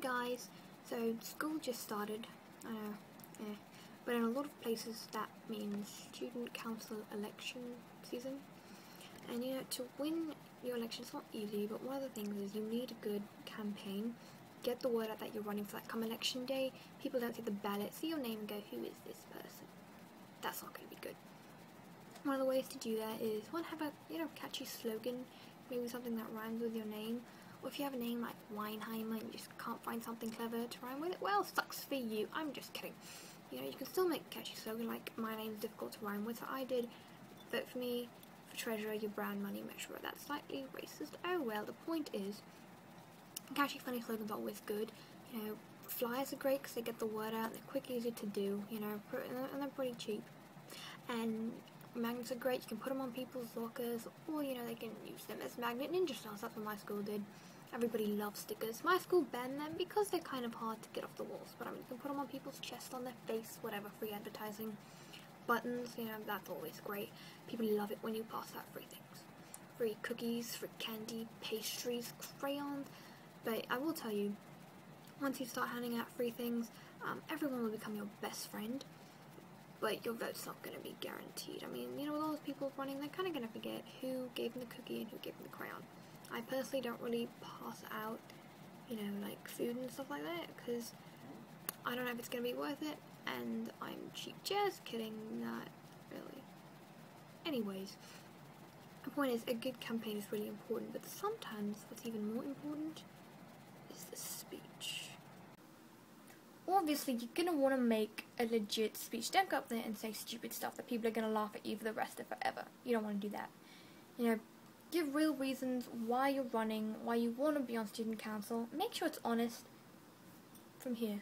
guys, so school just started, I know, but in a lot of places that means student council election season, and you know, to win your election it's not easy, but one of the things is you need a good campaign, get the word out that you're running for that come election day, people don't see the ballot, see your name and go, who is this person? That's not going to be good. One of the ways to do that is, one, have a catchy slogan, maybe something that rhymes with your name. Or if you have a name like Weinheimer and you just can't find something clever to rhyme with it, well, sucks for you. I'm just kidding. You know, you can still make a catchy slogan like my name's difficult to rhyme with, so I did vote for me for treasurer, your brown money measurer. That's slightly racist. Oh well, the point is, catchy, funny slogans are always good. You know, flyers are great because they get the word out, they're quick, easy to do, you know, and they're pretty cheap. And magnets are great, you can put them on people's lockers, or you know, they can use them as magnet ninja stars. That's what my school did. Everybody loves stickers. My school banned them because they're kind of hard to get off the walls, but I mean, you can put them on people's chests, on their face, whatever, free advertising. Buttons, you know, that's always great. People love it when you pass out free things. Free cookies, free candy, pastries, crayons. But I will tell you, once you start handing out free things, everyone will become your best friend. But your vote's not going to be guaranteed. I mean, you know, with all those people running, they're kind of going to forget who gave them the cookie and who gave them the crayon. I personally don't really pass out, you know, like food and stuff like that, because I don't know if it's going to be worth it, and I'm cheap. Just kidding, not really. Anyways, the point is, a good campaign is really important, but sometimes what's even more important is the speech. Obviously, you're going to want to make a legit speech. Don't go up there and say stupid stuff that people are going to laugh at you for the rest of forever. You don't want to do that. You know, give real reasons why you're running, why you want to be on student council. Make sure it's honest from here.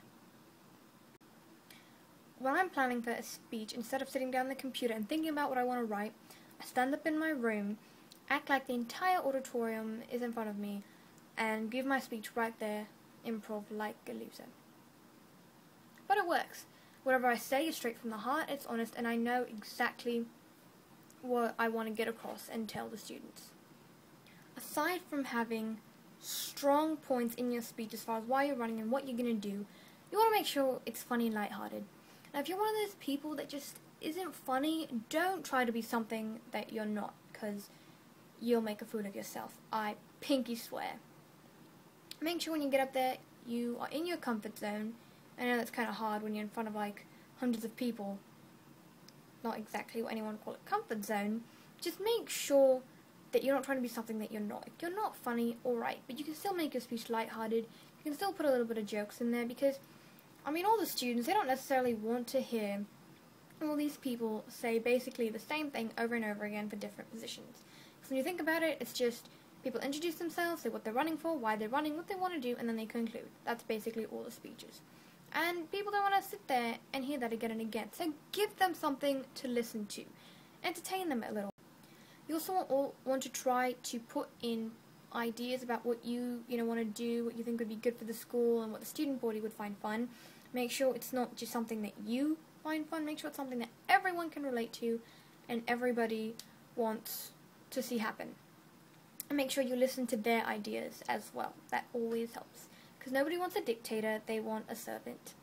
When I'm planning for a speech, instead of sitting down on the computer and thinking about what I want to write, I stand up in my room, act like the entire auditorium is in front of me, and give my speech right there, improv like a loser. But it works. Whatever I say is straight from the heart, it's honest, and I know exactly what I want to get across and tell the students. Aside from having strong points in your speech as far as why you're running and what you're going to do, you want to make sure it's funny and lighthearted. Now, if you're one of those people that just isn't funny, don't try to be something that you're not, because you'll make a fool of yourself. I pinky swear. Make sure when you get up there, you are in your comfort zone. I know that's kind of hard when you're in front of like hundreds of people. Not exactly what anyone would call a comfort zone. Just make sure that you're not trying to be something that you're not. If you're not funny, alright, but you can still make your speech lighthearted. You can still put a little bit of jokes in there, because, I mean, all the students, they don't necessarily want to hear all these people say basically the same thing over and over again for different positions. So when you think about it, it's just people introduce themselves, say what they're running for, why they're running, what they want to do, and then they conclude. That's basically all the speeches. And people don't want to sit there and hear that again and again. So give them something to listen to. Entertain them a little. You also want to try to put in ideas about what you want to do, what you think would be good for the school, and what the student body would find fun. Make sure it's not just something that you find fun. Make sure it's something that everyone can relate to and everybody wants to see happen. And make sure you listen to their ideas as well. That always helps. Because nobody wants a dictator, they want a servant.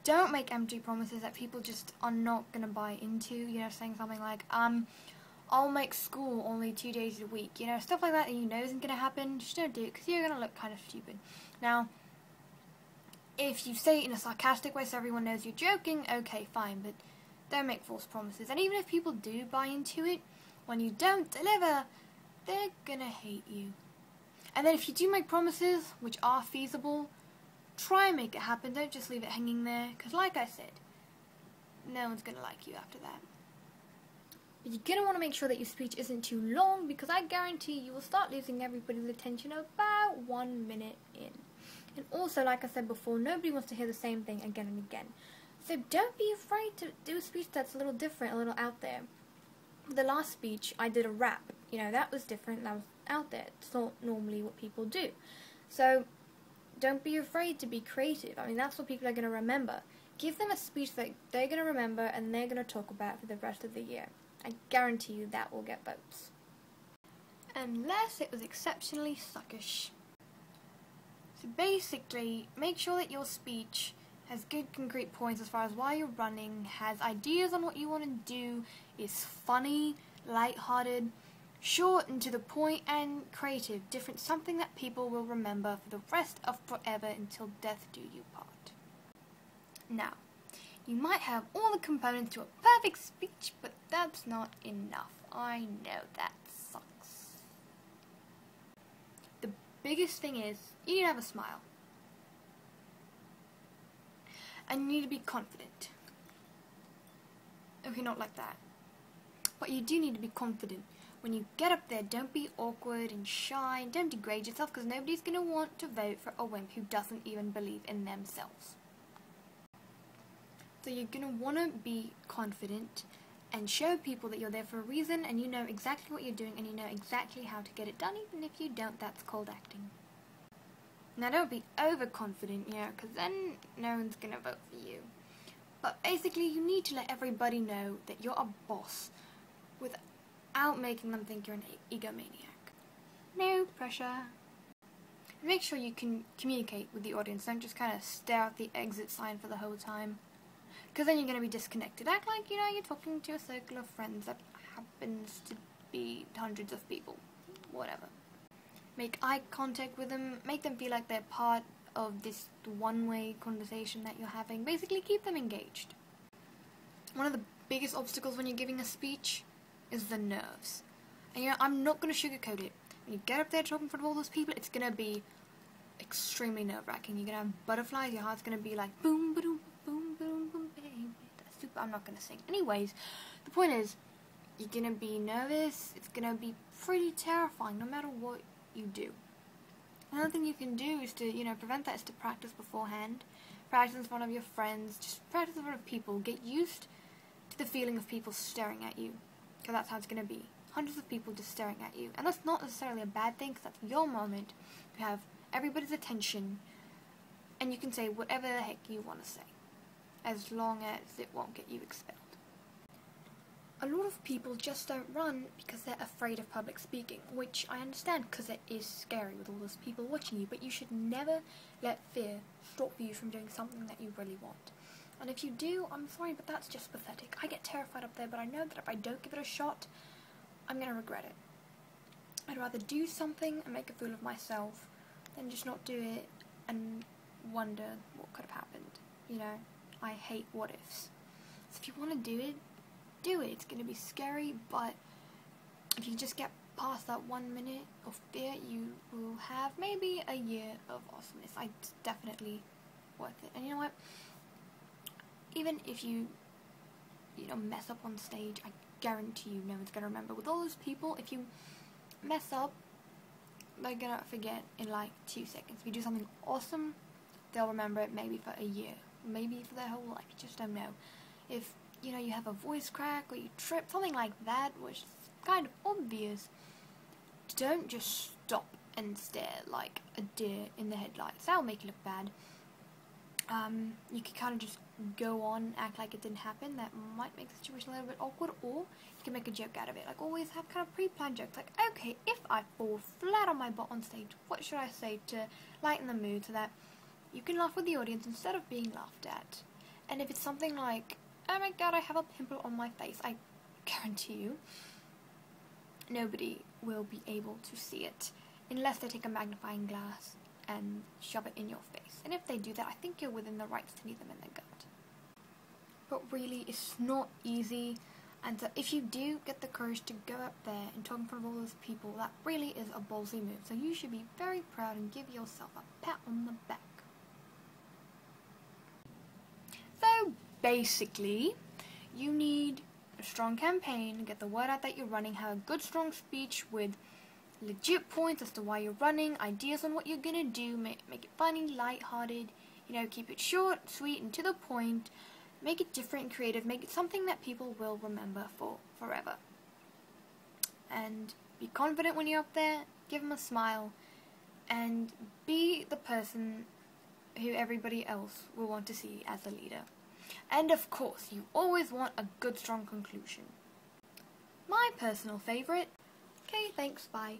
Don't make empty promises that people just are not going to buy into, you know, saying something like, I'll make school only 2 days a week, you know, stuff like that you know isn't going to happen. Just don't do it, because you're going to look kind of stupid. Now, if you say it in a sarcastic way so everyone knows you're joking, okay, fine, but don't make false promises. And even if people do buy into it, when you don't deliver, they're going to hate you. And then if you do make promises, which are feasible, try and make it happen. Don't just leave it hanging there, because like I said, no one's going to like you after that. But you're going to want to make sure that your speech isn't too long, because I guarantee you will start losing everybody's attention about 1 minute in. And also, like I said before, nobody wants to hear the same thing again and again. So don't be afraid to do a speech that's a little different, a little out there. The last speech, I did a rap. You know, that was different, that was out there. It's not normally what people do. So don't be afraid to be creative. I mean, that's what people are going to remember. Give them a speech that they're going to remember and they're going to talk about for the rest of the year. I guarantee you that will get votes. Unless it was exceptionally suckish. So basically, make sure that your speech has good concrete points as far as why you're running, has ideas on what you want to do, is funny, light-hearted, short and to the point, and creative, different, something that people will remember for the rest of forever until death do you part. Now, you might have all the components to a perfect speech, but that's not enough. I know that sucks. The biggest thing is, you need to have a smile. And you need to be confident. Okay, not like that. But you do need to be confident. When you get up there, don't be awkward and shy, and don't degrade yourself, because nobody's going to want to vote for a wimp who doesn't even believe in themselves. So you're going to want to be confident and show people that you're there for a reason, and you know exactly what you're doing, and you know exactly how to get it done. Even if you don't, that's called acting. Now don't be overconfident, because then no one's going to vote for you. But basically, you need to let everybody know that you're a boss without making them think you're an egomaniac. No pressure. And make sure you can communicate with the audience. Don't just kind of stare at the exit sign for the whole time, because then you're going to be disconnected. Act like, you're talking to a circle of friends that happens to be hundreds of people. Whatever. Make eye contact with them. Make them feel like they're part of this one-way conversation that you're having. Basically, keep them engaged. One of the biggest obstacles when you're giving a speech is the nerves. And I'm not going to sugarcoat it. When you get up there talking in front of all those people, it's going to be extremely nerve-wracking. You're going to have butterflies. Your heart's going to be like boom, boom, boom, boom, boom, baby. That's super. I'm not going to sing. Anyways, the point is, you're going to be nervous. It's going to be pretty terrifying no matter what you do. Another thing you can do is to, prevent that, is to practice beforehand. Practice in front of your friends. Just practice in front of people. Get used to the feeling of people staring at you, because that's how it's going to be. Hundreds of people just staring at you. And that's not necessarily a bad thing, because that's your moment. You have everybody's attention, and you can say whatever the heck you want to say, as long as it won't get you expelled. A lot of people just don't run because they're afraid of public speaking, which I understand, because it is scary with all those people watching you, but you should never let fear stop you from doing something that you really want. And if you do, I'm sorry, but that's just pathetic. I get terrified up there, but I know that if I don't give it a shot, I'm going to regret it. I'd rather do something and make a fool of myself than just not do it and wonder what could have happened. I hate what ifs. So if you want to do it, do it. It's going to be scary, but if you just get past that 1 minute of fear, you will have maybe a year of awesomeness. It's definitely worth it. And you know what? Even if you mess up on stage, I guarantee you no one's going to remember. With all those people, if you mess up, they're going to forget in like 2 seconds. If you do something awesome, they'll remember it maybe for a year, maybe for their whole life. You just don't know. If you have a voice crack or you trip, something like that, which is kind of obvious, don't just stop and stare like a deer in the headlights. That'll make you look bad. You can kind of just go on, act like it didn't happen. That might make the situation a little bit awkward, or you can make a joke out of it. Like, always have kind of pre-planned jokes. Like, okay, if I fall flat on my butt on stage, what should I say to lighten the mood so that you can laugh with the audience instead of being laughed at? And if it's something like, oh my god, I have a pimple on my face, I guarantee you nobody will be able to see it unless they take a magnifying glass and shove it in your face. And if they do that, I think you're within the rights to meet them in the gut. But really, it's not easy, and so if you do get the courage to go up there and talk in front of all those people, that really is a ballsy move. So you should be very proud and give yourself a pat on the back. So basically, you need a strong campaign, get the word out that you're running, have a good strong speech with legit points as to why you're running, ideas on what you're gonna do, make it funny, light-hearted, keep it short, sweet, and to the point, make it different and creative, make it something that people will remember for forever. And be confident when you're up there, give them a smile, and be the person who everybody else will want to see as a leader. And of course, you always want a good, strong conclusion. My personal favourite. Okay, thanks, bye.